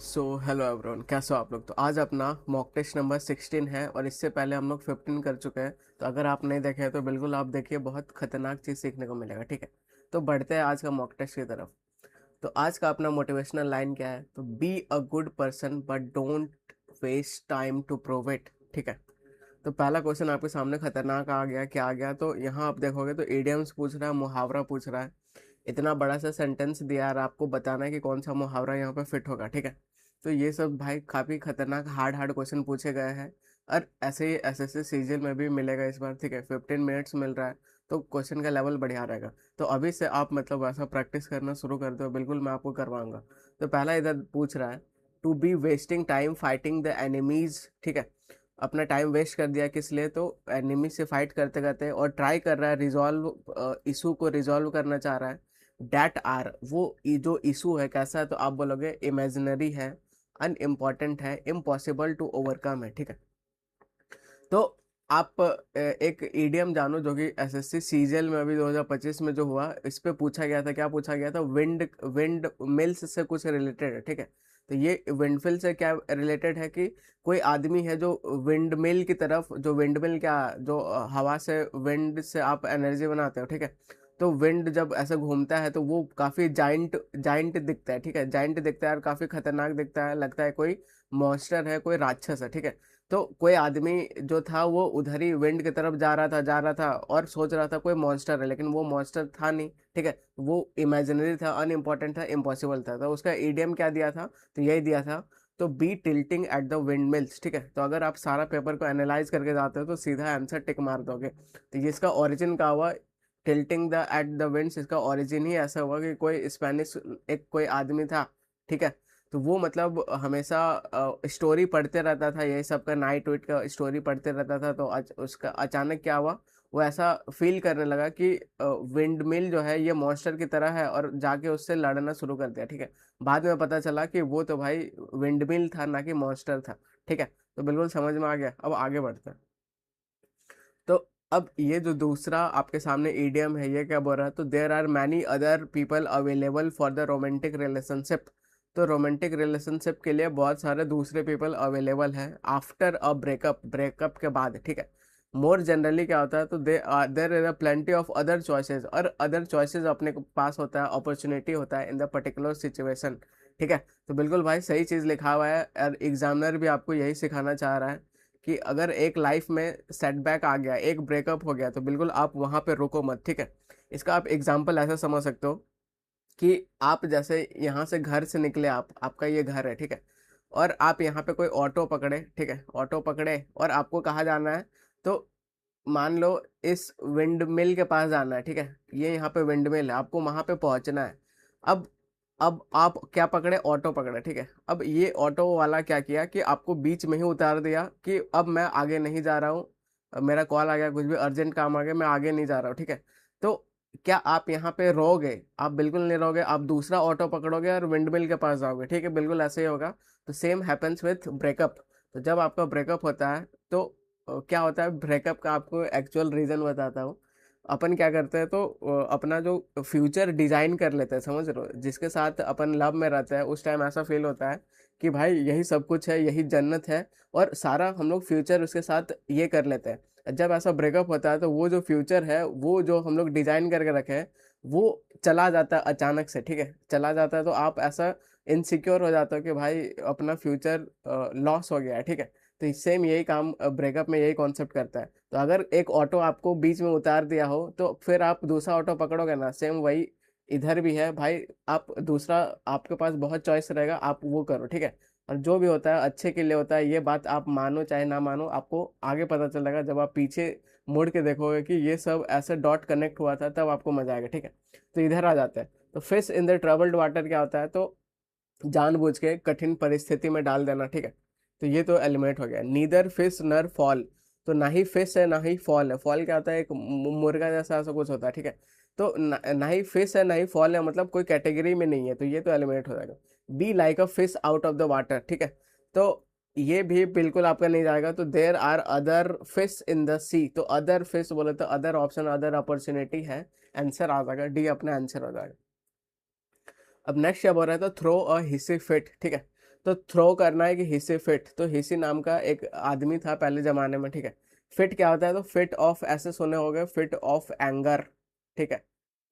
Hello everyone, कैसे हो आप लोग। तो आज अपना मॉक टेस्ट नंबर 16 है और इससे पहले हम लोग 15 कर चुके हैं। तो अगर आप नहीं देखे हैं तो बिल्कुल आप देखिए, बहुत खतरनाक चीज़ सीखने को मिलेगा। ठीक है, तो बढ़ते हैं आज का मॉक टेस्ट की तरफ। तो आज का अपना मोटिवेशनल लाइन क्या है? तो be a good person but don't waste time to prove it. ठीक है, तो पहला क्वेश्चन आपके सामने खतरनाक आ गया। क्या आ गया? तो यहाँ आप देखोगे तो इडियम्स पूछ रहा है, मुहावरा पूछ रहा है। इतना बड़ा सा सेंटेंस दिया और आपको बताना है कि कौन सा मुहावरा यहाँ पे फिट होगा। ठीक है, तो ये सब भाई काफ़ी खतरनाक हार्ड हार्ड क्वेश्चन पूछे गए हैं। और ऐसे ही एसएससी सीजीएल में भी मिलेगा इस बार। ठीक है, 15 मिनट्स मिल रहा है, तो क्वेश्चन का लेवल बढ़िया रहेगा। तो अभी से आप मतलब वैसा प्रैक्टिस करना शुरू कर दो, बिल्कुल मैं आपको करवाऊंगा। तो पहला इधर पूछ रहा है, to be wasting time fighting the enemies. ठीक है, अपना टाइम वेस्ट कर दिया किस लिए? तो एनिमी से फाइट करते करते, और ट्राई कर रहा है रिजॉल्व, इशू को रिजॉल्व करना चाह रहा है। डैट आर, वो जो इशू है कैसा है? तो आप बोलोगे इमेजिनरी है, अनइम्पॉर्टेंट है, इम्पॉसिबल टू ओवरकम है। ठीक है, तो आप एक ईडीएम जानो जो कि एसएससी सीजीएल में अभी 2025 में जो हुआ, इस पे पूछा गया था। क्या पूछा गया था? विंड विंड मिल्स से कुछ रिलेटेड है। ठीक है, तो ये विंडफिल से क्या रिलेटेड है कि कोई आदमी है जो विंड मिल की तरफ, जो विंड मिल क्या, जो हवा से, विंड से आप एनर्जी बनाते हो। ठीक है, तो विंड जब ऐसे घूमता है तो वो काफी जाइंट जाइंट दिखता है। ठीक है, जाइंट दिखता है और काफी खतरनाक दिखता है, लगता है कोई मॉन्स्टर है, कोई राक्षस है। ठीक है, तो कोई आदमी जो था वो उधर ही विंड की तरफ जा रहा था और सोच रहा था कोई मॉन्स्टर है, लेकिन वो मॉन्स्टर था नहीं। ठीक है, वो इमेजिनरी था, अनइम्पॉर्टेंट था, इम्पॉसिबल था। तो उसका ईडीएम क्या दिया था? तो यही दिया था, तो be tilting at the windmills. ठीक है, तो अगर आप सारा पेपर को एनालाइज करके जाते हो तो सीधा आंसर टिक मार दोगे। तो ये इसका ओरिजिन का हुआ, tilting the at the winds. इसका ओरिजिन ही ऐसा हुआ कि कोई स्पेनिश एक कोई आदमी था। ठीक है, तो वो मतलब हमेशा स्टोरी पढ़ते रहता था, यही सब का नाइट वेट का स्टोरी पढ़ते रहता था। तो उसका अचानक क्या हुआ, वो ऐसा फील करने लगा कि विंड मिल जो है ये मॉन्स्टर की तरह है, और जाके उससे लड़ना शुरू कर दिया। ठीक है, बाद में पता चला कि वो तो भाई विंड मिल था, ना कि मॉन्स्टर था। ठीक है, तो बिल्कुल समझ में आ गया। अब आगे बढ़ते हैं। तो अब ये जो दूसरा आपके सामने ईडियम है, ये क्या बोल रहा है? तो there are many other people available for the romantic relationship. तो रोमांटिक रिलेशनशिप के लिए बहुत सारे दूसरे पीपल अवेलेबल हैं आफ्टर अ ब्रेकअप, ब्रेकअप के बाद। ठीक है, मोर जनरली क्या होता है? तो there is a plenty of other choices, और अदर चॉइसेस अपने को पास होता है, अपॉर्चुनिटी होता है इन द पर्टिकुलर सिचुएशन। ठीक है, तो बिल्कुल भाई सही चीज़ लिखा हुआ है, और एग्जामिनर भी आपको यही सिखाना चाह रहा है कि अगर एक लाइफ में सेटबैक आ गया, एक ब्रेकअप हो गया, तो बिल्कुल आप वहां पे रुको मत। ठीक है, इसका आप एग्जाम्पल ऐसा समझ सकते हो कि आप जैसे यहाँ से घर से निकले, आप, आपका ये घर है। ठीक है, और आप यहाँ पे कोई ऑटो पकड़े। ठीक है, ऑटो पकड़े और आपको कहाँ जाना है? तो मान लो इस विंड मिल के पास जाना है। ठीक है, ये यहाँ पे विंड मिल है, आपको वहां पे पहुंचना है। अब अब आप क्या पकड़े? ऑटो पकड़े। ठीक है, अब ये ऑटो वाला क्या किया कि आपको बीच में ही उतार दिया कि अब मैं आगे नहीं जा रहा हूँ, मेरा कॉल आ गया, कुछ भी अर्जेंट काम आ गया, मैं आगे नहीं जा रहा हूँ। ठीक है, तो क्या आप यहाँ पे रहोगे? आप बिल्कुल नहीं रहोगे, आप दूसरा ऑटो पकड़ोगे और विंडमिल के पास जाओगे। ठीक है, बिल्कुल ऐसे ही होगा। तो सेम हैपेंस विथ ब्रेकअप। तो जब आपका ब्रेकअप होता है तो क्या होता है? ब्रेकअप का आपको एक्चुअल रीजन बताता हूँ। अपन क्या करते हैं, तो अपना जो फ्यूचर डिजाइन कर लेते हैं, समझ रहे हो? जिसके साथ अपन लव में रहते हैं उस टाइम ऐसा फील होता है कि भाई यही सब कुछ है, यही जन्नत है, और सारा हम लोग फ्यूचर उसके साथ ये कर लेते हैं। जब ऐसा ब्रेकअप होता है तो वो जो फ्यूचर है, वो जो हम लोग डिजाइन करके रखे हैं, वो चला जाता है अचानक से। ठीक है, चला जाता है तो आप ऐसा इनसिक्योर हो जाते हो कि भाई अपना फ्यूचर लॉस हो गया है। ठीक है, तो सेम यही काम ब्रेकअप में, यही कॉन्सेप्ट करता है। तो अगर एक ऑटो आपको बीच में उतार दिया हो तो फिर आप दूसरा ऑटो पकड़ोगे ना, सेम वही इधर भी है भाई। आप दूसरा, आपके पास बहुत चॉइस रहेगा, आप वो करो। ठीक है, और जो भी होता है अच्छे के लिए होता है, ये बात आप मानो चाहे ना मानो, आपको आगे पता चलेगा जब आप पीछे मुड़ के देखोगे कि ये सब ऐसे डॉट कनेक्ट हुआ था, तब आपको मजा आएगा। ठीक है, तो इधर आ जाता है। तो fish in the troubled water क्या होता है? तो जानबूझ के कठिन परिस्थिति में डाल देना। ठीक है, तो ये तो एलिमेंट हो गया। नीदर फिश नर फॉल। तो ना ही फिश है ना ही फॉल है। फॉल क्या होता है? एक मुर्गा जैसा ऐसा कुछ होता है। ठीक है, तो ना ही फिश है ना ही फॉल है, मतलब कोई कैटेगरी में नहीं है, तो ये तो एलिमेंट हो जाएगा। Be like a fish out of the water. ठीक है, तो ये भी बिल्कुल आपका नहीं जाएगा। तो there are other fish in the sea. तो अदर फिश बोले तो अदर ऑप्शन, अदर अपॉर्चुनिटी है, आंसर आ जाएगा डी, अपना आंसर हो जाएगा। अब नेक्स्ट क्या बोल रहा है? तो थ्रो अ हिस्सी फिट। ठीक है, तो थ्रो करना है कि हिस्से फिट, तो हिस्सी नाम का एक आदमी था पहले जमाने में, ठीक है। फिट क्या होता है, तो फिट ऑफ ऐसे सुने हो गए, फिट ऑफ एंगर, ठीक है।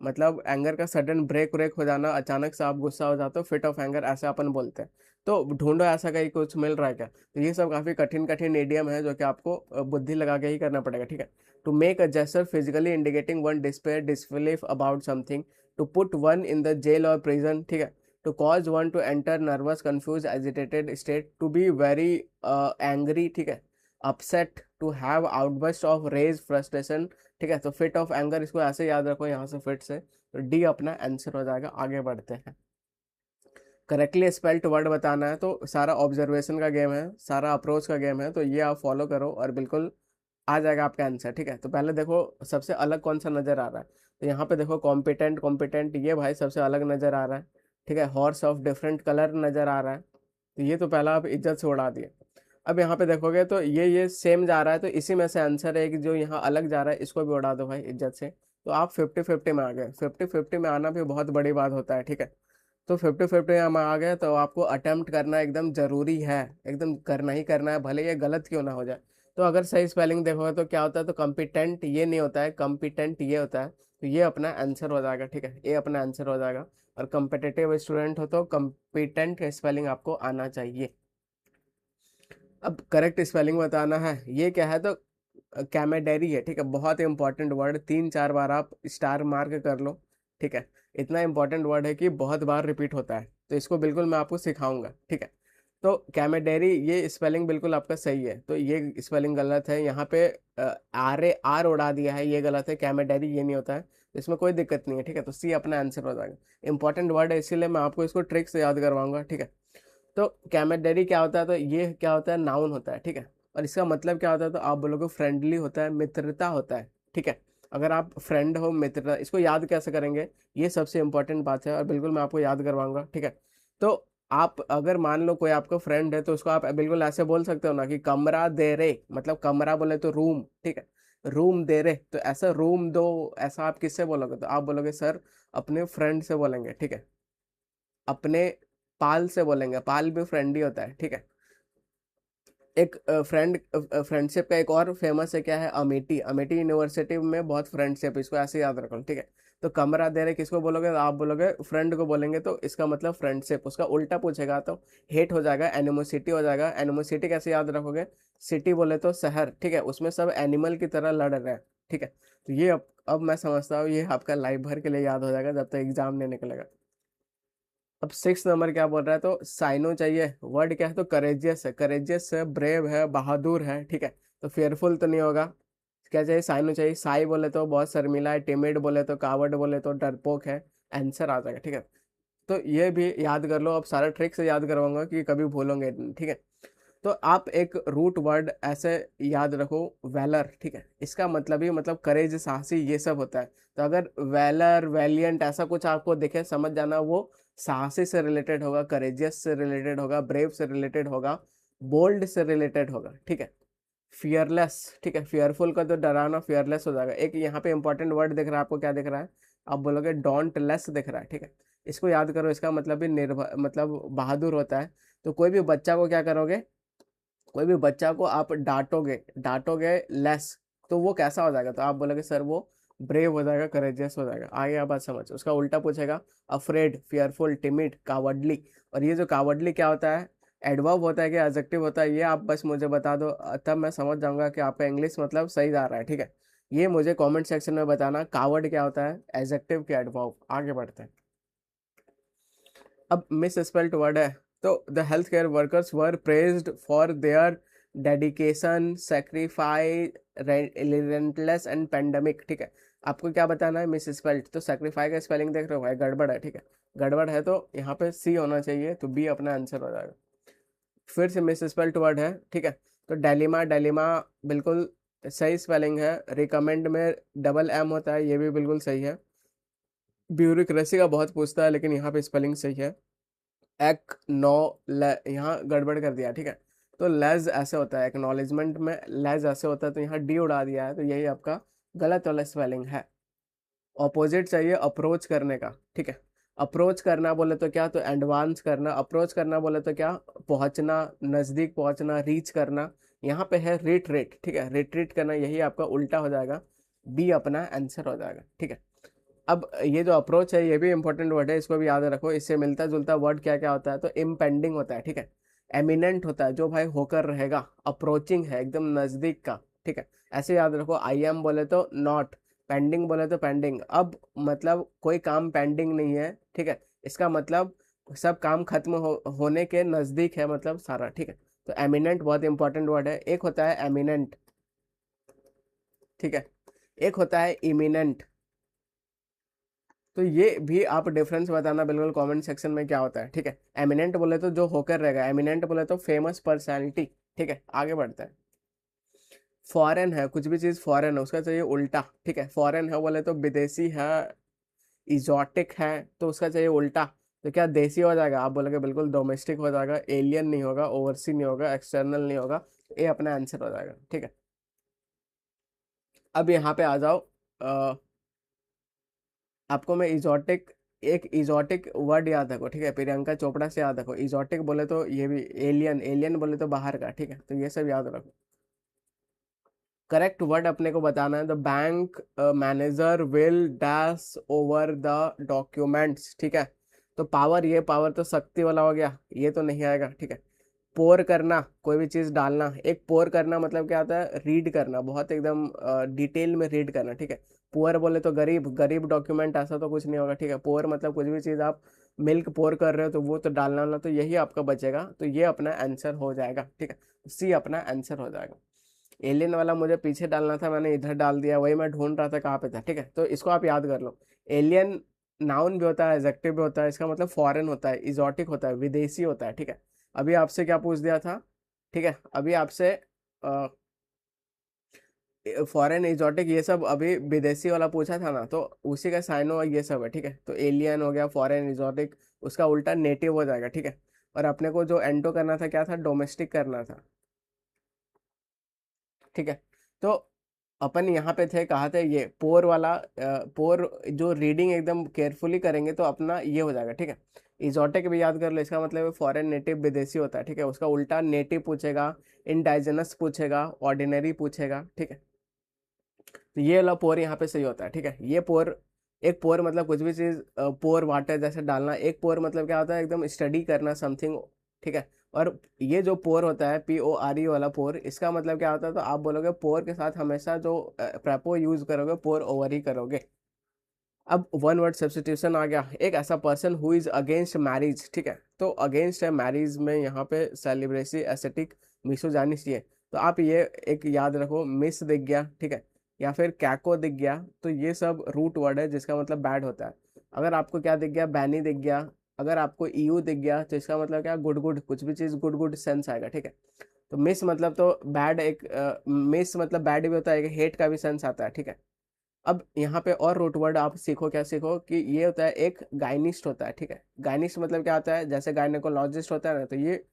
मतलब एंगर का सडन ब्रेक ब्रेक हो जाना, अचानक से आप गुस्सा हो जाते हो, फिट ऑफ एंगर ऐसे अपन बोलते हैं। तो ढूंढो ऐसा कहीं कुछ मिल रहा है क्या। तो ये सब काफी कठिन कठिन इडियम है जो कि आपको बुद्धि लगा के ही करना पड़ेगा, ठीक है। To make a gesture physically indicating one despair disbelief about something, to put one in the jail और प्रिजन, ठीक है। To cause one to enter nervous, confused, agitated state, to be very angry, ठीक है, upset, to have outburst of rage, frustration, ठीक है। तो fit of anger इसको ऐसे याद रखो यहाँ से फिट से, तो डी अपना आंसर हो जाएगा। आगे बढ़ते हैं। करेक्टली स्पेल्ड वर्ड बताना है, तो सारा ऑब्जर्वेशन का गेम है, सारा अप्रोच का गेम है, तो ये आप फॉलो करो और बिल्कुल आ जाएगा आपका आंसर, ठीक है। तो पहले देखो सबसे अलग कौन सा नजर आ रहा है, तो यहाँ पे देखो कॉम्पिटेंट, कॉम्पिटेंट ये भाई सबसे अलग नजर आ रहा है, ठीक है। हॉर्स ऑफ डिफरेंट कलर नजर आ रहा है, तो ये तो पहला आप इज्जत से उड़ा दिए। अब यहाँ पे देखोगे तो ये सेम जा रहा है, तो इसी में से आंसर है कि जो यहाँ अलग जा रहा है इसको भी उड़ा दो भाई इज्जत से। तो आप 50-50 में आ गए। 50-50 में आना भी बहुत बड़ी बात होता है, ठीक है। तो 50-50 में आ गए, तो आपको अटेम्प्ट करना एकदम जरूरी है, एकदम करना ही करना है, भले ये गलत क्यों ना हो जाए। तो अगर सही स्पेलिंग देखोगे तो क्या होता है, तो कम्पिटेंट ये नहीं होता है, कम्पिटेंट ये होता है। तो ये अपना आंसर हो जाएगा, ठीक है, ये अपना आंसर हो जाएगा। और कम्पिटेटिव स्टूडेंट हो तो कम्पिटेंट का स्पेलिंग आपको आना चाहिए। अब करेक्ट स्पेलिंग बताना है, ये क्या है, तो कैमेडरी है, ठीक है। बहुत इंपॉर्टेंट वर्ड, 3-4 बार आप स्टार मार्क कर लो, ठीक है। इतना इंपॉर्टेंट वर्ड है कि बहुत बार रिपीट होता है, तो इसको बिल्कुल मैं आपको सिखाऊंगा, ठीक है। तो कैमेडरी ये स्पेलिंग बिल्कुल आपका सही है, तो ये स्पेलिंग गलत है यहाँ पे। आर उड़ा दिया है, ये गलत है। कैमेडरी ये नहीं होता है, तो इसमें कोई दिक्कत नहीं है, ठीक है। तो सी अपना आंसर हो जाएगा। इंपॉर्टेंट वर्ड है इसीलिए मैं आपको इसको ट्रिक से याद करवाऊंगा, ठीक है। तो कैमेडरी क्या होता है, तो ये क्या होता है, नाउन होता है, ठीक है। और इसका मतलब क्या होता है, तो आप बोलोगे फ्रेंडली होता है, मित्रता होता है, ठीक है। अगर आप फ्रेंड हो, मित्रता, इसको याद कैसे करेंगे, ये सबसे इंपॉर्टेंट बात है और बिल्कुल मैं आपको याद करवाऊंगा, ठीक है। तो आप अगर मान लो कोई आपका फ्रेंड है, तो उसको आप बिल्कुल ऐसे बोल सकते हो ना कि कमरा दे रे, मतलब कमरा बोले तो रूम, ठीक है। रूम दे रे, तो ऐसा रूम दो, ऐसा आप किससे बोलोगे, तो आप बोलोगे सर अपने फ्रेंड से बोलेंगे, ठीक है। अपने पाल से बोलेंगे, पाल भी फ्रेंड ही होता है, ठीक है। एक फ्रेंडशिप का एक और फेमस है, क्या है, अमेठी, अमेठी यूनिवर्सिटी में बहुत फ्रेंडशिप, इसको ऐसे याद रखो, ठीक है। तो कमरा दे रहे किसको बोलोगे, तो आप बोलोगे फ्रेंड को बोलेंगे, तो इसका मतलब फ्रेंडशिप। उसका उल्टा पूछेगा तो हेट हो जाएगा, एनिमोसिटी हो जाएगा। एनिमोसिटी कैसे याद रखोगे, सिटी बोले तो शहर, ठीक है, उसमें सब एनिमल की तरह लड़ रहे हैं, ठीक है। तो ये अब मैं समझता हूँ ये आपका लाइफ भर के लिए याद हो जाएगा जब तक एग्जाम नहीं निकलेगा। अब 6 नंबर क्या बोल रहा है, तो साइनो चाहिए। वर्ड क्या है, तो करेजियस है, करेजियस है, ब्रेव है, बहादुर है, ठीक है। तो फेयरफुल तो नहीं होगा। क्या चाहिए, साइनो चाहिए। साई बोले तो बहुत शर्मिला है, टिमिड बोले तो कावर्ड बोले तो डरपोक है। आंसर आ जाएगा, ठीक है। तो ये भी याद कर लो, अब सारा ट्रिक से याद करवाऊंगा कि कभी भूलोगे नहीं, ठीक है। तो आप एक रूट वर्ड ऐसे याद रखो, वैलर, ठीक है। इसका मतलब ही मतलब करेज, साहसी, ये सब होता है। तो अगर वैलर, वैलियंट ऐसा कुछ आपको दिखे, समझ जाना वो साहसी से रिलेटेड होगा, करेजियस से रिलेटेड होगा, ब्रेव से रिलेटेड होगा, बोल्ड से रिलेटेड होगा, ठीक है। फियरलेस, ठीक है, फियरफुल का तो डराना, फियरलेस हो जाएगा। एक यहाँ पे इंपॉर्टेंट वर्ड दिख रहा है आपको, क्या दिख रहा है, आप बोलोगे डोंट लेस दिख रहा है, ठीक है। इसको याद करो, इसका मतलब भी निर्भय, मतलब बहादुर होता है। तो कोई भी बच्चा को क्या करोगे, कोई भी बच्चा को आप डांटोगे, डांटोगे लेस, तो वो कैसा हो जाएगा, तो आप बोलोगे सर वो ब्रेव हो जाएगा, करेजियस हो जाएगा। आगे आप बात समझ, उसका उल्टा पूछेगा, अफ्रेड, फियरफुल, टिमिड, कावर्डली। और ये जो कावर्डली क्या होता है, एडवर्ब होता है कि एडजेक्टिव होता है, ये आप बस मुझे बता दो, तब मैं समझ जाऊंगा कि आपका इंग्लिश मतलब सही जा रहा है, ठीक है। ये मुझे कमेंट सेक्शन में बताना, कावर्ड क्या होता है, एडजेक्टिव के एडवर्ब। आगे बढ़ते हैं। अब मिस स्पेल्ट वर्ड है, तो the health care workers were praised for their dedication, sacrifice, relentless and pandemic, ठीक है। आपको क्या बताना है, मिस स्पेल्ट, तो सेक्रीफाई का स्पेलिंग देख रहे हो भाई, गड़बड़ है, ठीक है। गड़बड़ है तो यहाँ पे सी होना चाहिए, तो बी अपना आंसर हो जाएगा। फिर से मिस स्पेल्ट वर्ड है, ठीक है। तो डेलिमा, डेलिमा बिल्कुल सही स्पेलिंग है। रिकमेंड में डबल एम होता है, ये भी बिल्कुल सही है। ब्यूरोक्रेसी का बहुत पूछता है, लेकिन यहाँ पे स्पेलिंग सही है। एक नो, यहाँ गड़बड़ कर दिया, ठीक है। तो लेज ऐसे होता है, एक्नॉलेजमेंट में लेज ऐसे होता है, तो यहाँ डी उड़ा दिया है, तो यही आपका गलत वाला स्पेलिंग है। ऑपोजिट चाहिए अप्रोच करने का, ठीक है। अप्रोच करना बोले तो क्या, तो एडवांस करना। अप्रोच करना बोले तो क्या, पहुंचना, नजदीक पहुंचना, रीच करना। यहाँ पे है रिट्रीट, ठीक है, रिट्रीट करना, यही आपका उल्टा हो जाएगा, बी अपना आंसर हो जाएगा, ठीक है। अब ये जो अप्रोच है ये भी इंपॉर्टेंट वर्ड है, इसको भी याद रखो। इससे मिलता जुलता वर्ड क्या क्या होता है, तो इम्पेंडिंग होता है, ठीक है। एमिनेंट होता है जो भाई होकर रहेगा, अप्रोचिंग है एकदम नजदीक का, ठीक है। ऐसे याद रखो, आई एम बोले तो नॉट, पेंडिंग बोले तो पेंडिंग। अब मतलब कोई काम पेंडिंग नहीं है, ठीक है, इसका मतलब सब काम खत्म होने के नजदीक है, मतलब सारा, ठीक है। तो एमिनेंट बहुत इंपॉर्टेंट वर्ड है। एक होता है एमिनेंट, ठीक है, एक होता है इमिनेंट। तो ये भी आप डिफरेंस बताना बिल्कुल कमेंट सेक्शन में क्या होता है, ठीक है। एमिनेंट बोले तो जो होकर रहेगा, एमिनेंट बोले तो फेमस पर्सनालिटी, ठीक है। आगे बढ़ते हैं। फॉरेन है, कुछ भी चीज फॉरेन है उसका चाहिए उल्टा, ठीक है। फॉरेन है बोले तो विदेशी है, इजॉटिक है तो उसका चाहिए उल्टा। तो क्या देसी हो जाएगा, आप बोलोगे बिल्कुल डोमेस्टिक हो जाएगा, एलियन नहीं होगा, ओवरसी नहीं होगा, एक्सटर्नल नहीं होगा, तो ये अपना आंसर हो जाएगा, ठीक है। अब यहाँ पे आ जाओ, आपको मैं इजोटिक, एक इजोटिक वर्ड याद रखो, ठीक है, प्रियंका चोपड़ा से याद रखो। इजोटिक बोले तो ये भी एलियन, एलियन बोले तो बाहर का, ठीक है, तो ये सब याद रखो। करेक्ट वर्ड अपने को बताना है, the bank manager will dash over the documents, ठीक है। तो पावर, ये पावर तो शक्ति वाला हो गया, ये तो नहीं आएगा, ठीक है। पोर करना, कोई भी चीज डालना, एक पोर करना मतलब क्या होता है, रीड करना, बहुत एकदम डिटेल में रीड करना, ठीक है। पुअर बोले तो गरीब, गरीब डॉक्यूमेंट ऐसा तो कुछ नहीं होगा, ठीक है। पोर मतलब कुछ भी चीज आप मिल्क पोर कर रहे हो तो वो तो डालना वाला, तो यही आपका बचेगा, तो ये अपना आंसर हो जाएगा, ठीक है। सी अपना आंसर हो जाएगा। एलियन वाला मुझे पीछे डालना था, मैंने इधर डाल दिया, वही मैं ढूंढ रहा था कहाँ पे था, ठीक है। तो इसको आप याद कर लो। एलियन नाउन भी होता है, एडजेक्टिव भी होता है, इसका मतलब फॉरेन होता है, इजोटिक होता है, विदेशी होता है, ठीक है। अभी आपसे क्या पूछ दिया था, ठीक है, अभी आपसे फॉरेन, इजोटिक, ये सब अभी विदेशी वाला पूछा था ना, तो उसी का साइनो ये सब है, ठीक है। तो एलियन हो गया, फॉरेन, इजोटिक, उसका उल्टा नेटिव हो जाएगा, ठीक है। और अपने को जो एंटो करना था क्या था, डोमेस्टिक करना था, ठीक है। तो अपन यहाँ पे थे, कहा थे ये पोर वाला, पोर जो रीडिंग एकदम केयरफुली करेंगे तो अपना ये हो जाएगा, ठीक है। इजोटिक भी याद कर लो, इसका मतलब फॉरेन, नेटिव विदेशी होता है, ठीक है। उसका उल्टा नेटिव पूछेगा, इंडाइजनस पूछेगा, ऑर्डिनरी पूछेगा, ठीक है। तो ये वाला पोर यहाँ पे सही होता है, ठीक है। ये पोर, एक पोर मतलब कुछ भी चीज, पोर वाटर जैसे डालना, एक पोर मतलब क्या होता है, एकदम स्टडी करना समथिंग, ठीक है। और ये जो पोर होता है, PORE वाला पोर, इसका मतलब क्या होता है, तो आप बोलोगे पोर के साथ हमेशा जो प्रेपो यूज करोगे, पोर ओवर ही करोगे। अब वन वर्ड सब्स्टिट्यूशन आ गया, एक ऐसा person who is against marriage, ठीक है। तो अगेंस्ट है मैरिज में यहाँ पे सेलिब्रेसी, एस्थेटिक, मिसोजानिस, ये तो आप ये एक याद रखो, मिस दिख गया, ठीक है, या फिर कैको दिख गया, तो ये सब रूट वर्ड है जिसका मतलब बैड होता है। अगर आपको क्या दिख गया, बैनी दिख गया, अगर आपको EU दिख गया, तो इसका मतलब क्या, गुड गुड, कुछ भी चीज गुड गुड सेंस आएगा, ठीक है। तो मिस मतलब तो बैड, एक मिस मतलब बैड भी होता है, एक हेट का भी सेंस आता है, ठीक है। अब यहाँ पे और रूट वर्ड आप सीखो, क्या सीखो कि ये होता है, एक गायनिस्ट होता है, ठीक है। गायनिस्ट मतलब क्या होता है, जैसे गायनेकोलॉजिस्ट होता है ना, तो ये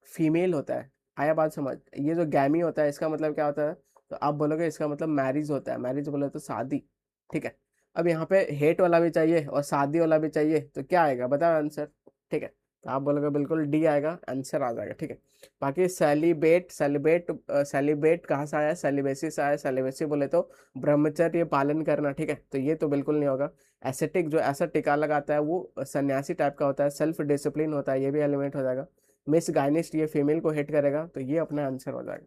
फीमेल होता है। आया बात समझ, ये जो गैमी होता है इसका मतलब क्या होता है, तो आप बोलोगे इसका मतलब मैरिज होता है, मैरिज बोले तो शादी, ठीक है। अब यहाँ पे हेट वाला भी चाहिए और शादी वाला भी चाहिए, तो क्या आएगा बताओ आंसर, ठीक है। तो आप बोलोगे बिल्कुल डी आएगा, आंसर आ जाएगा, ठीक है। बाकी सेलिब्रेट, सेलिब्रेट, सेलिब्रेट कहाँ से आया, सेलिबेसी से आया, सेलिबेसी बोले तो ब्रह्मचर्य पालन करना, ठीक है, तो ये तो बिल्कुल नहीं होगा। एसेटिक, जो ऐसा टिका लगाता है वो सन्यासी टाइप का होता है, सेल्फ डिसिप्लिन होता है, ये भी एलिमेंट हो जाएगा। मिस गाइनिस्ट, ये फीमेल को हिट करेगा, तो ये अपना आंसर हो जाएगा।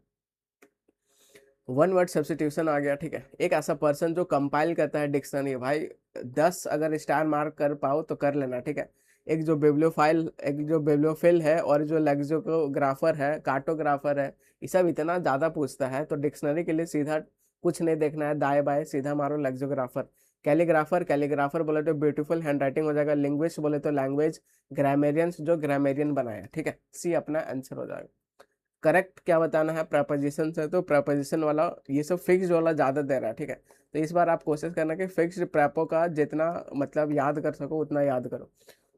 वन वर्ड सब्स्टिट्यूशन आ गया, ठीक है। एक ऐसा पर्सन जो कंपाइल करता है डिक्शनरी, भाई 10 अगर स्टार मार्क कर पाओ तो कर लेना, ठीक है। एक जो बिब्लियोफाइल, एक जो बिब्लियोफिल है, और जो लेक्सिकोग्राफर है, कार्टोग्राफर है, ये सब इतना ज़्यादा पूछता है, तो डिक्शनरी के लिए सीधा कुछ नहीं देखना है, दाएं बाएं सीधा मारो लेक्सिकोग्राफर। कैलीग्राफर, कैलीग्राफर बोले तो ब्यूटीफुल हैंडराइटिंग हो जाएगा। लिंग्विस्ट बोले तो लैंग्वेज। ग्रामेरियंस, जो ग्रामेरियन बनाया, ठीक है, सी अपना आंसर हो जाएगा। करेक्ट क्या बताना है, प्रपोजिशन से, तो प्रपोजिशन वाला ये सब फिक्स्ड वाला ज्यादा दे रहा है, ठीक है। तो इस बार आप कोशिश करना कि फिक्स्ड प्रैपो का जितना मतलब याद कर सको उतना याद करो।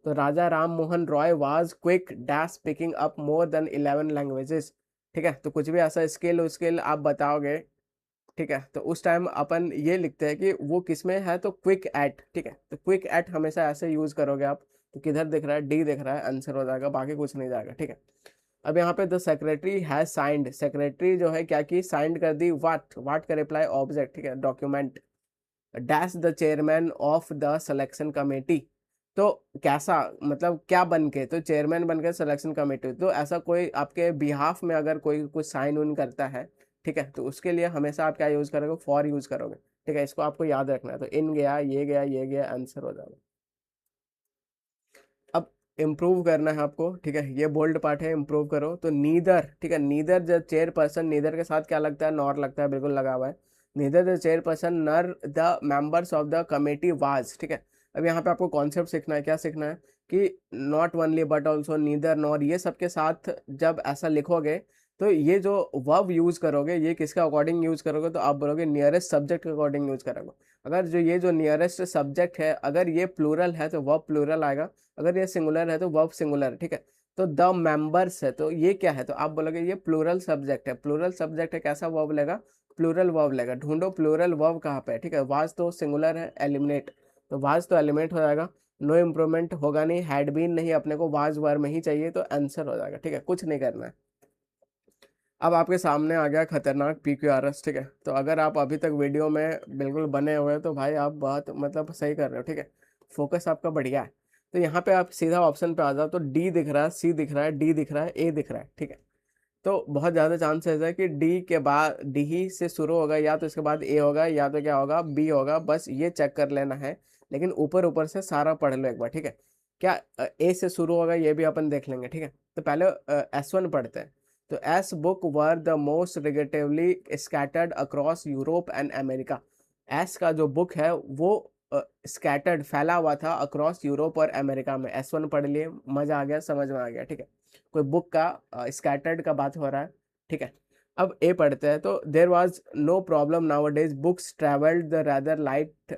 तो Raja Ram Mohan Roy was quick dash picking up more than 11 languages, ठीक है। तो कुछ भी ऐसा स्किल स्किल आप बताओगे, ठीक है, तो उस टाइम अपन ये लिखते हैं कि वो किस में है, तो क्विक एट, ठीक है। तो क्विक एट हमेशा ऐसे यूज करोगे आप। तो किधर दिख रहा है, डी दिख रहा है, आंसर हो जाएगा, बाकी कुछ नहीं जाएगा, ठीक है। अब यहाँ पे the secretary has signed, secretary जो है क्या की, साइंड कर दी, वाट का रिप्लाई ऑब्जेक्ट, ठीक है, document, dash the chairman of the selection committee. तो कैसा मतलब क्या बन के, तो चेयरमैन बन के सिलेक्शन कमेटी, तो ऐसा कोई आपके बिहाफ में अगर कोई कुछ साइन उन करता है, ठीक है, तो उसके लिए हमेशा आप क्या यूज करोगे, फॉर यूज करोगे, ठीक है, इसको आपको याद रखना है। तो इन गया, ये गया, ये गया, आंसर हो जाएगा। अब इम्प्रूव करना है आपको, ठीक है, ये बोल्ड पार्ट है, इम्प्रूव करो। तो नीदर, ठीक है, neither the chair person, neither के साथ क्या लगता है, नॉर लगता है, बिल्कुल लगा हुआ है। नीदर द चेयर पर्सन नर the members of the committee was, ठीक है। अब यहाँ पे आपको कॉन्सेप्ट सीखना है, क्या सीखना है कि not only but also, neither nor, ये सबके साथ जब ऐसा लिखोगे तो ये जो वर्ब यूज करोगे ये किसके अकॉर्डिंग यूज करोगे, तो आप बोलोगे नियरेस्ट सब्जेक्ट के अकॉर्डिंग यूज करोगे। अगर जो ये जो नियरेस्ट सब्जेक्ट है अगर ये प्लूरल है तो वर्ब प्लूरल आएगा, अगर ये सिंगुलर है तो वर्ब सिंगुलर, ठीक है। तो द मेंबर्स है तो ये क्या है, तो आप बोलोगे ये प्लूरल सब्जेक्ट है, प्लूरल सब्जेक्ट है, कैसा वर्ब लेगा, प्लूरल वर्ब लेगा। ढूंढो प्लूरल वर्ब कहाँ पे है, ठीक है, वाज तो सिंगुलर है, एलिमिनेट, तो वाज तो एलिमिनेट हो जाएगा, नो इम्प्रूवमेंट होगा नहीं, हैड बीन नहीं, अपने को वाज वर्ब में ही चाहिए, तो आंसर हो जाएगा, ठीक है, कुछ नहीं करना है। अब आपके सामने आ गया खतरनाक PQRS, ठीक है। तो अगर आप अभी तक वीडियो में बिल्कुल बने हुए हैं तो भाई आप बहुत मतलब सही कर रहे हो, ठीक है, फोकस आपका बढ़िया है। तो यहाँ पे आप सीधा ऑप्शन पे आ जाओ, तो डी दिख रहा है, सी दिख रहा है, डी दिख रहा है, ए दिख रहा है, ठीक है। तो बहुत ज़्यादा चांसेस है कि डी के बाद डी ही से शुरू होगा, या तो इसके बाद ए होगा, या तो क्या होगा, बी होगा, बस ये चेक कर लेना है। लेकिन ऊपर ऊपर से सारा पढ़ लो एक बार, ठीक है। क्या ए से शुरू होगा ये भी अपन देख लेंगे, ठीक है। तो पहले S1 पढ़ते हैं। तो S book were the most relatively scattered across Europe and America. S का जो बुक है वो स्कैटर्ड फैला हुआ था अक्रॉस यूरोप और अमेरिका में। S1 पढ़ लिए, मजा आ गया, समझ में आ गया, ठीक है। कोई बुक का स्कैटर्ड का बात हो रहा है, ठीक है। अब ए पढ़ते हैं। तो there was no problem nowadays books travelled the rather light,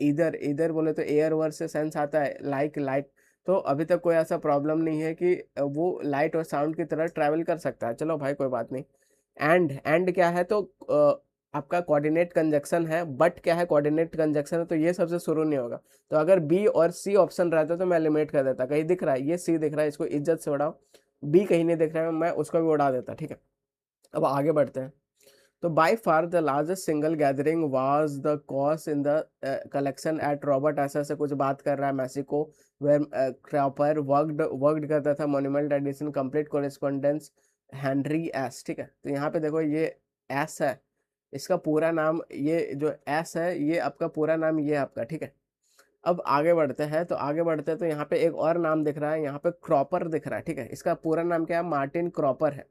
इधर इधर बोले तो एयर वर्ड से सेंस आता है, लाइक लाइट। तो अभी तक कोई ऐसा प्रॉब्लम नहीं है कि वो लाइट और साउंड की तरह ट्रैवल कर सकता है, चलो भाई कोई बात नहीं। एंड क्या है, तो आपका कोऑर्डिनेट कंजक्शन है, बट क्या है, कोऑर्डिनेट कंजक्शन है, तो ये सबसे शुरू नहीं होगा। तो अगर बी और सी ऑप्शन रहता तो मैं एलिमिनेट कर देता, कहीं दिख रहा है ये सी दिख रहा है, इसको इज्जत से उड़ाओ। बी कहीं नहीं दिख रहा है, मैं उसको भी उड़ा देता, ठीक है। अब आगे बढ़ते हैं। तो by far the largest single gathering was the cause in the collection at Robert, ऐसा से कुछ बात कर रहा है मैक्सिको, वेयर क्रॉपर वर्कड करता था, monument edition, complete correspondence, Henry S, ठीक है। तो यहाँ पे देखो ये एस है, इसका पूरा नाम, ये जो एस है ये आपका पूरा नाम ये है आपका, ठीक है। अब आगे बढ़ते हैं, तो आगे बढ़ते हैं तो यहाँ पे एक और नाम दिख रहा है, यहाँ पे क्रॉपर दिख रहा है, ठीक है। इसका पूरा नाम क्या है, मार्टिन क्रॉपर है।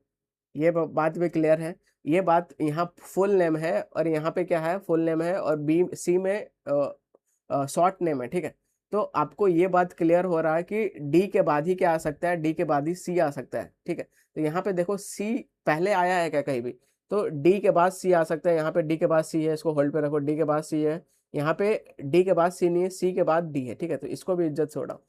ये बात भी क्लियर है। ये बात यहाँ फुल नेम है, और यहाँ पे क्या है, फुल नेम है, और बी सी में शॉर्ट नेम है, ठीक है। तो आपको ये बात क्लियर हो रहा है कि डी के बाद ही क्या आ सकता है, डी के बाद ही सी आ सकता है, ठीक है। तो यहाँ पे देखो सी पहले आया है क्या कहीं भी, तो डी के बाद सी आ सकता है, यहाँ पे डी के बाद सी है, इसको होल्ड पे रखो, डी के बाद सी है, यहाँ पे डी के बाद सी नहीं है, सी के बाद डी है, ठीक है। तो इसको भी इज्जत से उड़ाओ।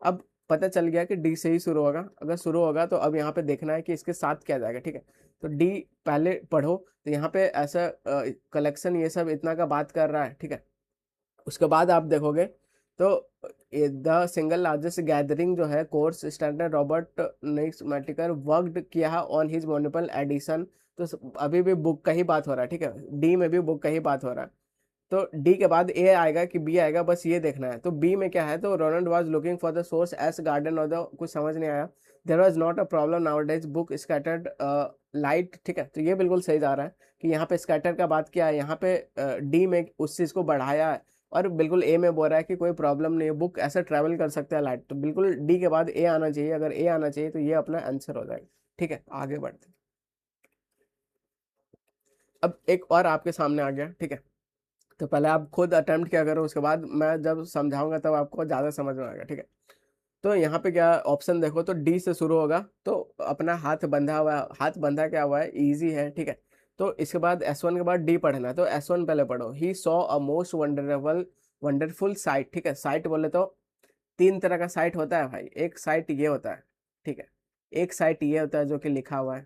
अब पता चल गया कि डी से ही शुरू होगा, अगर शुरू होगा तो अब यहाँ पे देखना है कि इसके साथ क्या जाएगा, ठीक है। तो डी पहले पढ़ो, तो यहाँ पे ऐसा कलेक्शन ये सब इतना का बात कर रहा है, ठीक है। उसके बाद आप देखोगे तो द सिंगल लार्जेस्ट गैदरिंग जो है कोर्स स्टैंडर्ड रॉबर्ट मैटिकर वर्कड किया ऑन हिज मॉन्यूपल एडिशन। तो अभी भी बुक का ही बात हो रहा है, ठीक है, डी में भी बुक का ही बात हो रहा है। तो डी के बाद ए आएगा कि बी आएगा, बस ये देखना है। तो बी में क्या है, तो Ronald was looking for the source S garden और द, कुछ समझ नहीं आया। There was not a problem nowadays book scattered light, ठीक है। तो ये बिल्कुल सही जा रहा है कि यहाँ पे स्कैटर का बात किया है, यहाँ पे डी में उस चीज़ को बढ़ाया है, और बिल्कुल ए में बोल रहा है कि कोई प्रॉब्लम नहीं है, बुक ऐसा ट्रैवल कर सकता है लाइट। तो बिल्कुल डी के बाद ए आना चाहिए, अगर ए आना चाहिए तो ये अपना आंसर हो जाएगा, ठीक है। आगे बढ़ते हैं। अब एक और आपके सामने आ गया, ठीक है। तो पहले आप खुद अटेम्प्ट क्या करो, उसके बाद मैं जब समझाऊंगा तब आपको ज़्यादा समझ में आएगा, ठीक है। तो यहाँ पे क्या ऑप्शन देखो, तो डी से शुरू होगा, तो अपना हाथ बंधा हुआ है, हाथ बंधा क्या हुआ है, इजी है, ठीक है। तो इसके बाद S1 के बाद डी पढ़ना है, तो S1 पहले पढ़ो। He saw a most wonderful site, ठीक है। साइट बोले तो तीन तरह का साइट होता है भाई, एक साइट ये होता है, ठीक है, एक साइट ये होता है जो कि लिखा हुआ है,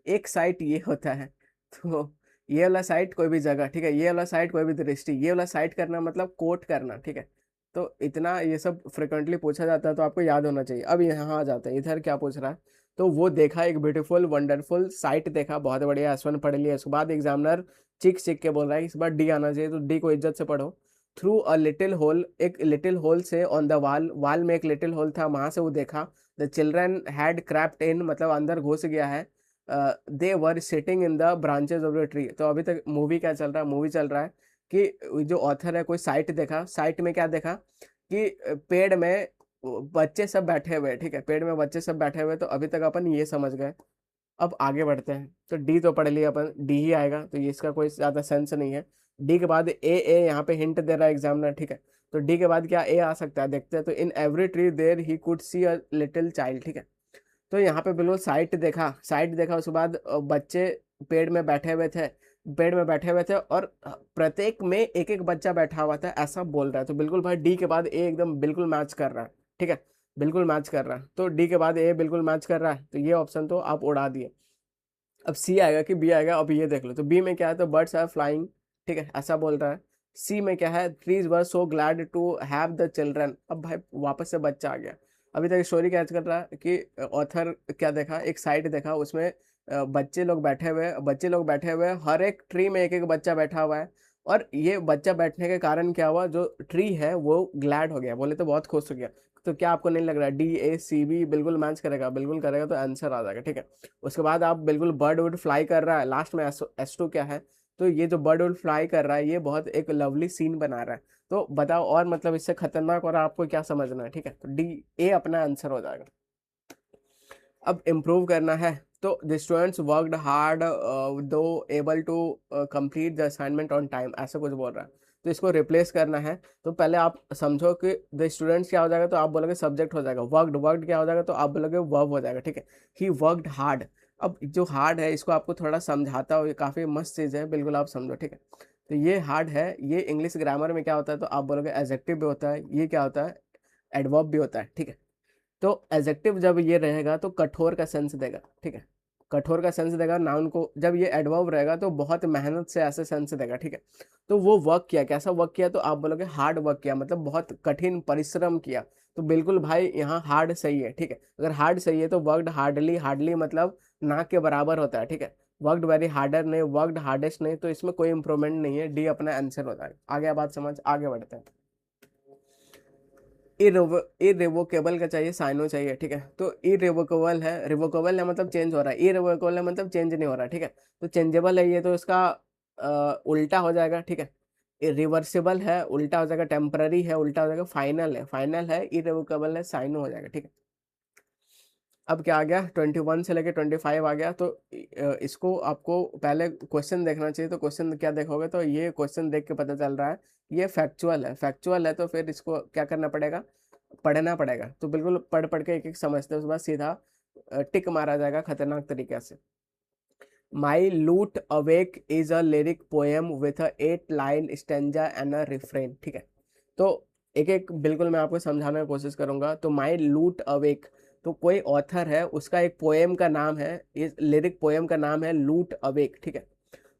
एक साइट ये होता है। तो ये वाला साइट कोई भी जगह, ठीक है, ये वाला साइट कोई भी दृष्टि, ये वाला साइट करना मतलब कोट करना, ठीक है। तो इतना ये सब फ्रिक्वेंटली पूछा जाता है तो आपको याद होना चाहिए। अब यहाँ आ जाता है, इधर क्या पूछ रहा है, तो वो देखा, एक ब्यूटीफुल वंडरफुल साइट देखा, बहुत बढ़िया, S1 पढ़ लिया। उसके बाद एग्जामिनर चिक चिक के बोल रहा है इस बार डी आना चाहिए, तो डी को इज्जत से पढ़ो। थ्रू अ लिटिल होल, एक लिटिल होल से, ऑन द वॉल, वॉल में एक लिटिल होल था, वहां से वो देखा। The children had crept in, मतलब अंदर घुस गया है। They were sitting in the branches of the tree. तो अभी तक मूवी क्या चल रहा है, मूवी चल रहा है कि जो ऑथर है कोई साइट देखा, साइट में क्या देखा कि पेड़ में बच्चे सब बैठे हुए हैं, ठीक है, पेड़ में बच्चे सब बैठे हुए हैं। तो अभी तक अपन ये समझ गए। अब आगे बढ़ते हैं। तो डी तो पढ़ लिया अपन, डी ही आएगा, तो ये इसका कोई ज्यादा सेंस नहीं है। डी के बाद ए यहाँ पे हिंट दे रहा है एग्जामिनर, ठीक है। तो डी के बाद क्या ए आ सकता है, देखते हैं। तो in every tree there he could see a little child, ठीक है। तो यहाँ पे बिल्कुल साइट देखा, साइट देखा, उसके बाद बच्चे पेड़ में बैठे हुए थे, पेड़ में बैठे हुए थे, और प्रत्येक में एक एक बच्चा बैठा हुआ था, ऐसा बोल रहा है। तो बिल्कुल भाई डी के बाद ए एकदम बिल्कुल मैच कर रहा है, ठीक है, बिल्कुल मैच कर रहा है। तो डी के बाद ए बिल्कुल मैच कर रहा है, तो ये ऑप्शन तो आप उड़ा दिए। अब सी आएगा कि बी आएगा, अब ये देख लो। तो बी में क्या है, तो बर्ड्स आर फ्लाइंग, ठीक है, ऐसा बोल रहा है। सी में क्या है, trees were so glad to have the children. अब भाई वापस से बच्चा आ गया। अभी तक स्टोरी कैच कर रहा है कि ऑथर क्या देखा, एक साइट देखा, उसमें बच्चे लोग बैठे हुए, बच्चे लोग बैठे हुए, हर एक ट्री में एक एक बच्चा बैठा हुआ है। और ये बच्चा बैठने के कारण क्या हुआ, जो ट्री है वो ग्लैड हो गया, बोले तो बहुत खुश हो गया। तो क्या आपको नहीं लग रहा है डी ए सी बी बिल्कुल मैच करेगा, बिल्कुल करेगा, तो आंसर आ जाएगा, ठीक है। उसके बाद आप बिल्कुल बर्ड वुड फ्लाई कर रहा है, लास्ट में S2 क्या है। तो ये जो बर्ड वुड फ्लाई कर रहा है, ये बहुत एक लवली सीन बना रहा है। तो बताओ और मतलब इससे खतरनाक और आपको क्या समझना है, ठीक है। तो डी ए अपना आंसर हो जाएगा। अब इम्प्रूव करना है। तो the students worked hard to able to complete the assignment on time, ऐसा कुछ बोल रहा है। तो इसको रिप्लेस करना है। तो पहले आप समझो कि द स्टूडेंट्स क्या हो जाएगा, तो आप बोलोगे सब्जेक्ट हो जाएगा। वर्कड, वर्कड क्या हो जाएगा, तो आप बोलोगे वर्ब हो जाएगा, ठीक है। He worked hard. अब जो हार्ड है इसको आपको थोड़ा समझाता हूँ, ये काफ़ी मस्त चीज़ है, बिल्कुल आप समझो, ठीक है। तो ये हार्ड है, ये इंग्लिश ग्रामर में क्या होता है, तो आप बोलोगे एडजेक्टिव भी होता है, ये क्या होता है, एडवर्ब भी होता है, ठीक है। तो एडजेक्टिव जब ये रहेगा तो कठोर का सेंस देगा, ठीक है, कठोर का सेंस देगा नाउन को। जब ये एडवर्ब रहेगा तो बहुत मेहनत से ऐसे सेंस देगा, ठीक है। तो वो वर्क किया, कैसा वर्क किया, तो आप बोलोगे हार्ड वर्क किया, मतलब बहुत कठिन परिश्रम किया। तो बिल्कुल भाई यहाँ हार्ड सही है, ठीक है। अगर हार्ड सही है तो वर्कड हार्डली, हार्डली मतलब ना के बराबर होता है, ठीक है। वर्कड वेरी हार्डर नहीं, वर्कड हार्डेस्ट नहीं, तो इसमें कोई इंप्रूवमेंट नहीं है, डी अपना आंसर होता है। आगे बात समझ, आगे बढ़ते हैं। इरेवोकेबल का चाहिए, साइनो चाहिए, ठीक है। तो इरेवोकेबल है, रिवोकेबल है मतलब चेंज हो रहा है, इरेवोकेबल है मतलब चेंज नहीं हो रहा है, ठीक है। तो चेंजेबल है ये, तो इसका उल्टा हो जाएगा, ठीक है। रिवर्सिबल है, उल्टा हो जाएगा। टेम्पररी है, उल्टा हो जाएगा। फाइनल है, फाइनल है। इरेवोकेबल है, साइनो हो जाएगा, ठीक है। अब क्या आ गया, 21 से लेके 25 आ गया। तो इसको आपको पहले क्वेश्चन देखना चाहिए। तो क्वेश्चन क्या देखोगे, तो ये क्वेश्चन देख के पता चल रहा है ये फैक्चुअल है, फैक्चुअल है, तो फिर इसको क्या करना पड़ेगा, पढ़ना पड़ेगा। तो बिल्कुल पढ़ पढ़ के एक एक समझते हैं, उसके बाद सीधा टिक मारा जाएगा खतरनाक तरीके से। माई लूट awake is a lyric poem with a 8 line stanza and a refrain, ठीक है। तो एक एक बिल्कुल मैं आपको समझाने की कोशिश करूंगा। तो माई लूट अवेक, तो कोई ऑथर है, उसका एक पोएम का नाम है, इस लिरिक पोएम का नाम है लूट अवेक, ठीक है।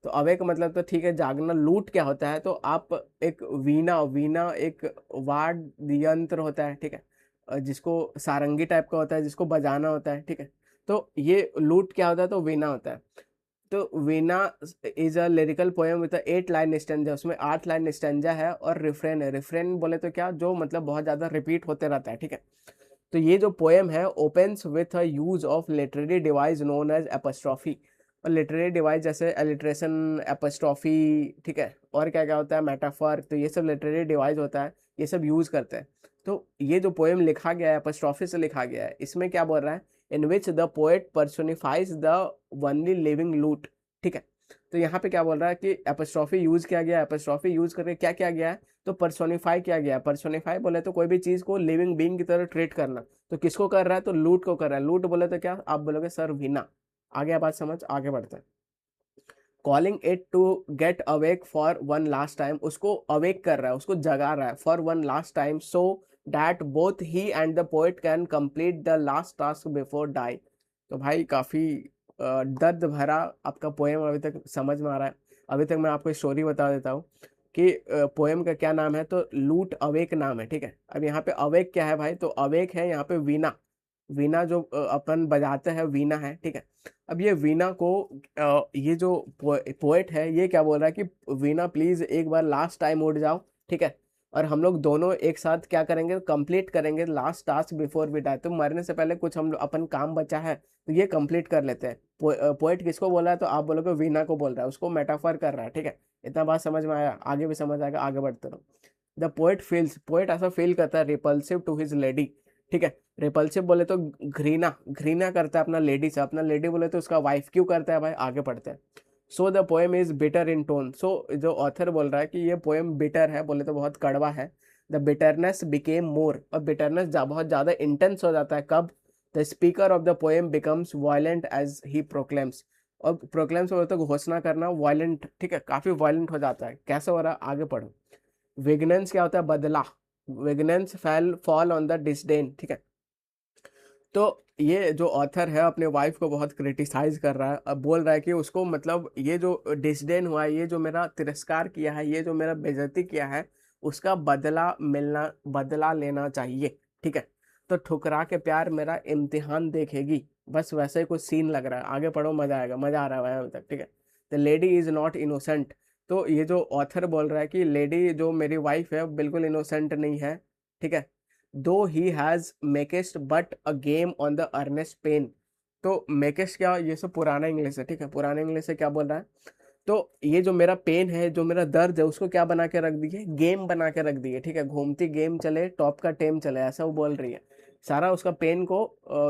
तो अवेक मतलब तो ठीक है जागना। लूट क्या होता है, तो आप एक वीणा, वीणा एक वाद्य यंत्र होता है, ठीक है, जिसको सारंगी टाइप का होता है, जिसको बजाना होता है, ठीक है। तो ये लूट क्या होता है, तो वीणा होता है। तो वीणा is a lyrical poem with 8 line stanza, उसमें 8 लाइन स्टेंजा है और रिफ्रेन है। रिफ्रेन बोले तो क्या, जो मतलब बहुत ज्यादा रिपीट होते रहता है, ठीक है। तो ये जो पोएम है opens with a use of literary device known as apostrophe. और लिटरेरी डिवाइस जैसे एलिट्रेशन, एपस्ट्रॉफी, ठीक है, और क्या क्या होता है, मेटाफर, तो ये सब लिटरेरी डिवाइस होता है, ये सब यूज करते हैं। तो ये जो पोएम लिखा गया है, एपस्ट्रॉफी से लिखा गया है, इसमें क्या बोल रहा है, in which the poet personifies the wanly living lute, ठीक है। तो यहाँ पे क्या बोल रहा है कि एपस्ट्रॉफी यूज किया गया, एपस्ट्रॉफी यूज करके क्या किया गया है, तो पर्सोनिफाई किया गया। पर्सोनिफाई बोले तो कोई भी चीज को लिविंग बीइंग की तरह ट्रीट करना। तो किसको कर रहा है, तो लूट को कर रहा है। लूट बोले तो क्या, आप बोलोगे सर वीना। आगे बात समझ, आगे बढ़ते हैं। Calling it to get awake for one last time, उसको अवेक कर रहा है, उसको जगा रहा है, for one last time, so that both he and the poet can complete the last task before die. तो भाई काफी दर्द भरा आपका पोएम अभी तक समझ में आ रहा है। अभी तक मैं आपको स्टोरी बता देता हूँ कि पोएम का क्या नाम है, तो लूट अवेक नाम है, ठीक है। अब यहाँ पे अवेक क्या है भाई, तो अवेक है यहाँ पे वीणा। वीणा जो अपन बजाते हैं वीणा है, ठीक है। अब ये वीणा को ये जो पोएट है ये क्या बोल रहा है कि वीणा प्लीज एक बार लास्ट टाइम उठ जाओ, ठीक है, और हम लोग दोनों एक साथ क्या करेंगे, कंप्लीट करेंगे last task before we die. तो मरने से पहले कुछ हम अपन काम बचा है तो ये कंप्लीट कर लेते हैं। पोएट किसको बोल रहा है, तो आप बोलोगे वीणा को बोल रहा है, उसको मेटाफर कर रहा है, ठीक है। इतना बात समझ में आया, आगे भी समझ आएगा, आगे बढ़ते रहो। द पोएट फील्स, पोएट ऐसा फील करता है रिपल्सिव टू हिज लेडी, ठीक है। रिपल्सिव बोले तो घृणा, घृणा करता है अपना लेडी से, अपना लेडी बोले तो उसका वाइफ, क्यों करता है भाई, आगे पढ़ते हैं। So the poem is bitter in tone, so जो ऑथर बोल रहा है कि ये पोएम बिटर है, बोले तो बहुत कड़वा है। द बिटरनेस बिकेम मोर, और बिटरनेस बहुत ज्यादा इंटेंस हो जाता है कब, the speaker of the poem becomes violent as he proclaims, और प्रोक्लेम्स बोले तो घोषणा करना, वायलेंट, ठीक है, काफी वायलेंट हो जाता है। कैसे हो रहा है, आगे पढ़ो। विग्नेंस क्या होता है, बदला, विग्नेंस फॉल ऑन द डिसडेन, ठीक है। तो ये जो ऑथर है अपने वाइफ को बहुत क्रिटिसाइज कर रहा है, अब बोल रहा है कि उसको मतलब ये जो डिसडेन हुआ है, ये जो मेरा तिरस्कार किया है, ये जो मेरा बेइज्जती किया है, उसका बदला मिलना, बदला लेना चाहिए, ठीक है। तो ठुकरा के प्यार मेरा इम्तिहान देखेगी, बस वैसे ही कुछ सीन लग रहा है, आगे पढ़ो, मजा आएगा, मजा आ रहा है अभी तक, ठीक है। The lady is not innocent, तो ये जो ऑथर बोल रहा है कि लेडी जो मेरी वाइफ है बिल्कुल इनोसेंट नहीं है, ठीक है। Though he has makest but a game on the earnest pain, तो मेकेस्ट क्या, ये सब पुराना इंग्लिश है, ठीक है, पुराना इंग्लिश से क्या बोल रहा है, तो ये जो मेरा पेन है, जो मेरा दर्द है, उसको क्या बना के रख दिए, गेम बना के रख दिए, ठीक है। घूमती गेम चले टॉप का टेम चले, ऐसा वो बोल रही है। सारा उसका पेन को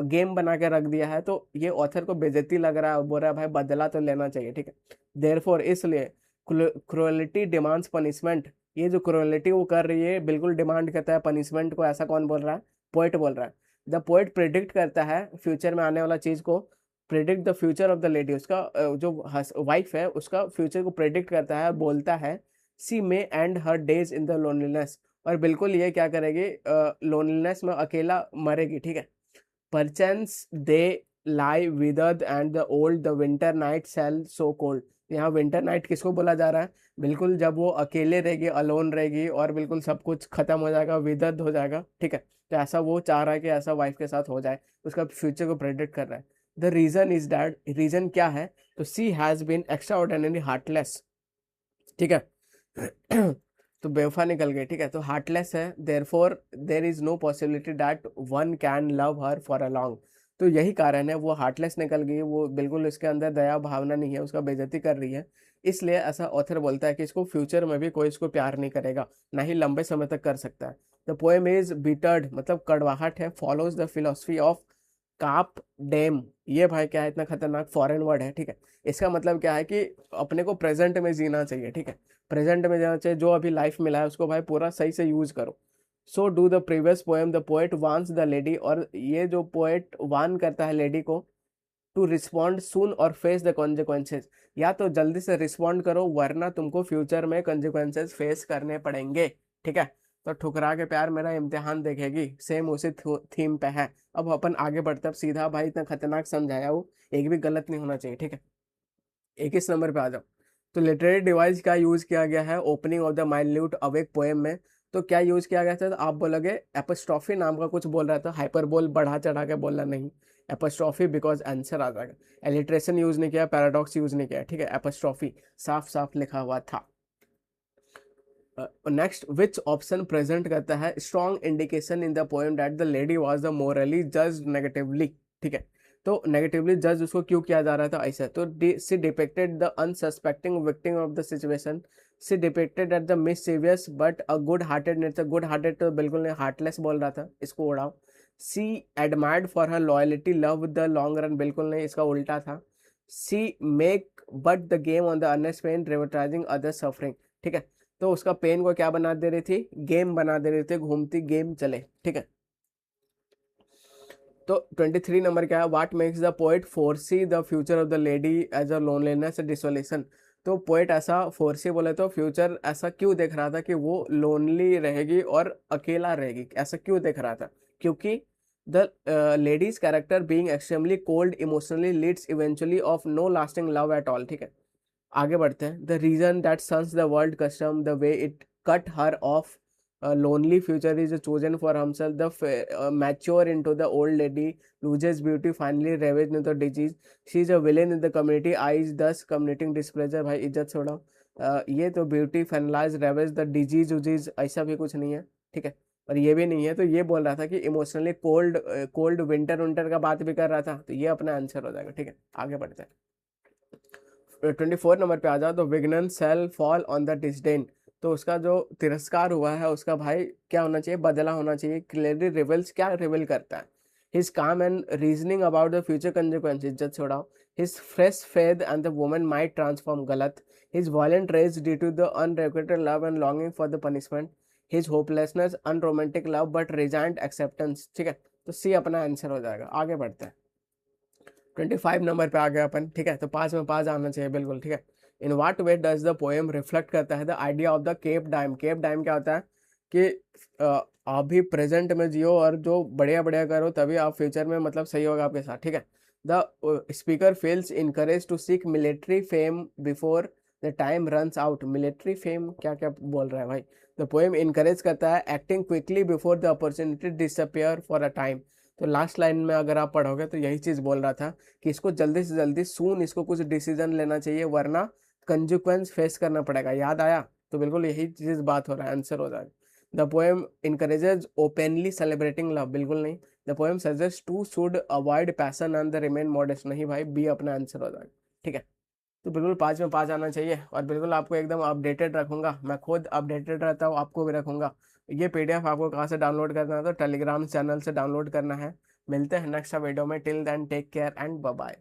गेम बना के रख दिया है, तो ये ऑथर को बेइज्जती लग रहा है, बोल रहा है भाई बदला तो लेना चाहिए, ठीक है। देयरफॉर, इसलिए, क्रुएलिटी डिमांड्स पनिशमेंट, ये जो क्रुएलिटी वो कर रही है बिल्कुल डिमांड करता है पनिशमेंट को, ऐसा कौन बोल रहा है, पोएट बोल रहा है। द पोएट प्रिडिक्ट करता है फ्यूचर में आने वाला चीज को, predict the future of the lady, उसका जो वाइफ है उसका फ्यूचर को प्रिडिक्ट करता है, बोलता है she may end her days in the loneliness, और बिल्कुल ये क्या करेगी, लोनलीनेस में अकेला मरेगी, ठीक है। Perchance they lie withered and the old, the winter night sell so cold, यहाँ विंटर नाइट किसको बोला जा रहा है, बिल्कुल जब वो अकेले रहेगी, अलोन रहेगी, और बिल्कुल सब कुछ खत्म हो जाएगा, विदर्ड हो जाएगा, ठीक है। तो ऐसा वो चाह रहा है कि ऐसा वाइफ के साथ हो जाए, उसका फ्यूचर को प्रेडिक्ट कर रहा है। The reason is that, reason क्या है, तो she has been extraordinary heartless, ठीक है। तो बेवफा निकल गई, ठीक है, तो हार्टलेस है, therefore there is no possibility that one can love her for a long, तो यही कारण है, वो हार्टलेस निकल गई, वो बिल्कुल उसके अंदर दया भावना नहीं है, उसका बेइज्जती कर रही है, इसलिए ऐसा ऑथर बोलता है कि इसको फ्यूचर में भी कोई इसको प्यार नहीं करेगा, ना ही लंबे समय तक कर सकता है। द पोएम इज बिटर्ड, मतलब कड़वाहट है, follows the philosophy of carpe diem, ये भाई क्या है, इतना खतरनाक फॉरेन वर्ड है, ठीक है। इसका मतलब क्या है कि अपने को प्रेजेंट में जीना चाहिए, ठीक है, प्रेजेंट में जीना चाहिए, जो अभी लाइफ मिला है उसको भाई पूरा सही से यूज करो। So do the previous poem, the poet वांस द लेडी, और ये जो पोएट वान करता है लेडी को, टू रिस्पॉन्ड सून और फेस द कॉन्सिक्वेंसेज, या तो जल्दी से रिस्पॉन्ड करो वरना तुमको फ्यूचर में कॉन्सिक्वेंसेज फेस करने पड़ेंगे, ठीक है। तो ठुकरा के प्यार मेरा इम्तिहान देखेगी, सेम उसी थीम पे है। अब अपन आगे बढ़ते, अब सीधा भाई इतना खतरनाक समझाया वो, एक भी गलत नहीं होना चाहिए, ठीक है। 21 नंबर पे आ जाओ। तो लिटरेरी डिवाइस का यूज किया गया है opening of the minute awake poem में, तो क्या यूज किया गया था, तो आप बोलोगे एपोस्ट्रॉफी नाम का कुछ बोल रहा था, हाइपरबोल बढ़ा चढ़ा के बोलना नहीं, एपोस्ट्रॉफी, बिकॉज आंसर आ जाएगा। एलिट्रेशन यूज नहीं किया, पैराडॉक्स यूज नहीं किया, ठीक है, एपोस्ट्रॉफी साफ साफ लिखा हुआ था। नेक्स्ट, विच ऑप्शन प्रेजेंट करता है strong indication in the poem that the lady was the morally judged negatively, ठीक है। तो नेगेटिवली जज उसको क्यों किया जा रहा था ऐसा, तो she depicted the unsuspecting victim of the situation, she depicted at the mischievous but a good hearted nature, good hearted तो बिल्कुल नहीं, हार्टलेस बोल रहा था, इसको उड़ाओ। She admired for her loyalty love the long run, बिल्कुल नहीं, इसका उल्टा था। She make but the game on the earnest pain advertising other suffering, ठीक है। तो उसका पेन को क्या बना दे रही थी, गेम बना दे रही थी, घूमती गेम चले, ठीक है। तो 23 नंबर क्या है, what makes the poet foresee the future of the lady as a loneliness desolation, तो पोएट ऐसा फोरसी बोले तो फ्यूचर ऐसा क्यों देख रहा था कि वो लोनली रहेगी और अकेला रहेगी, ऐसा क्यों देख रहा था, क्योंकि the lady's character being extremely cold emotionally leads eventually of no lasting love at all, ठीक है। आगे बढ़ते हैं, the reason that suns the world custom the way it cut her of lonely future is chosen for himself. The mature into the old lady, loses beauty, finally ravaged into disease. She is a villain in the community, eyes thus communicating displeasure. भाई इज्जत छोड़ो। ये तो beauty finalise ravages the disease उजीज ऐसा भी कुछ नहीं है, ठीक है। और ये भी नहीं है, तो ये बोल रहा था कि emotionally cold, cold winter winter का बात भी कर रहा था, तो ये अपना आंसर हो जाएगा, ठीक है। आगे बढ़ते हैं। 24 नंबर पे आ जाओ। तो विघ्नन sell fall on the disdain, तो उसका जो तिरस्कार हुआ है उसका भाई क्या होना चाहिए, बदला होना चाहिए। क्लियरली रिवेल्स, क्या रिवेल करता है, his calm and reasoning about the future consequence, इज्जत छोड़ाओ। His fresh faith and the woman might transform, गलत। His violent rage due to the unrequited love and longing for the punishment. His hopelessness unromantic love but resigned acceptance, ठीक है। तो सी अपना answer हो जाएगा। आगे बढ़ते हैं। 25 नंबर पे आ गया अपन, ठीक है। तो 5 में 5 आना चाहिए बिल्कुल, ठीक है। In what way does the poem reflect करता है the idea of the carpe diem. Carpe diem क्या होता है कि आप भी प्रेजेंट में जियो और जो बढ़िया बढ़िया करो, तभी आप फ्यूचर में मतलब सही होगा आपके साथ, ठीक है। The speaker feels encourage to seek military fame before the time runs out. Military fame क्या क्या बोल रहा है भाई। द पोएम इनकरेज करता है acting quickly before the opportunity disappear for a time. तो लास्ट लाइन में अगर आप पढ़ोगे तो यही चीज बोल रहा था कि इसको जल्दी से जल्दी सून इसको कुछ डिसीजन लेना चाहिए, वरना कंसिक्वेंस फेस करना पड़ेगा। याद आया, तो बिल्कुल यही चीज बात हो रहा है, आंसर हो जाएगा। The poem encourages openly celebrating love, बिल्कुल नहीं। The poem suggest to should avoid passion and the remain modest, नहीं भाई, बी अपना आंसर हो जाएगा, ठीक है। तो बिल्कुल 5 में 5 आना चाहिए, और बिल्कुल आपको एकदम अपडेटेड रखूंगा, मैं खुद अपडेटेड रहता हूँ, आपको भी रखूंगा। ये पीडीएफ आपको कहाँ से डाउनलोड करना है, तो टेलीग्राम चैनल से डाउनलोड करना है। मिलते हैं नेक्स्ट वीडियो में, till then take care and bye bye.